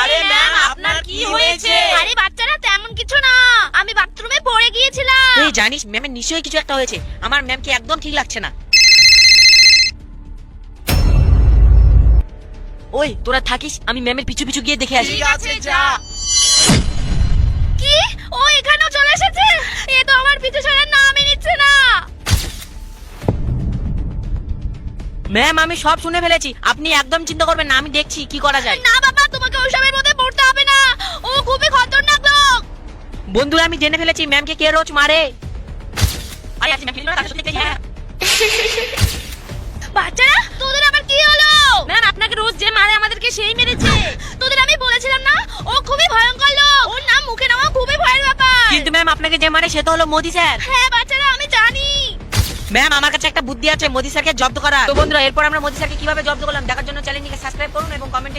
আরে ম্যাম, আপনার কি হয়েছে? আরে বাচ্চারা, তেমন কিছু না, আমি বাথরুমে পড়ে গিয়েছিলাম। এই জানিস ম্যামের নিশ্চয়ই কিছু একটা হয়েছে। আমার ম্যামকে একদম ঠিক লাগছে না। ওই তোরা থাকিস, আমি ম্যামের পিছু পিছু গিয়ে দেখে আসি। ঠিক আছে, যা। কি? ও এখানেও চলে এসেছে? এ তো আমার পিছু ছাড়ার নামই নিচ্ছে না। ম্যাম আমি সব শুনে ফেলেছি, আপনি একদম চিন্তা করবেন না, আমি দেখছি কি করা যায়। না বাবা, তোমাকে ওইসবের মধ্যে পড়তে হবে না, ও খুবই খতরনাক লোক। বন্ধুরা আমি জেনে ফেলেছি ম্যামকে কে রোজ মারে। আরে আজ ম্যাম ফিল্ম তার সত্যি হ্যাঁ। বাচ্চারা, তোদের আবার কি হলো? ম্যাম আপনাকে রোজ যে মারে আমাদেরকে সেই মেরেছে। তোদের আমি বলেছিলাম না, ও খুবই ভয়ঙ্কর লোক, ওর নাম মুখে নেওয়া খুবই ভয়ের ব্যাপার। কিন্তু ম্যাম আপনাকে যে মারে সে তো হলো মোদি স্যার। হ্যাঁ বাচ্চারা, আমি জানি। ম্যাম আমার কাছে একটা বুদ্ধি আছে মোদি স্যারকে জব্দ করা। তো বন্ধুরা এরপর আমরা মোদি স্যারকে কিভাবে জব্দ করলাম দেখার জন্য চ্যানেলটিকে সাবস্ক্রাইব করুন এবং কমেন্টে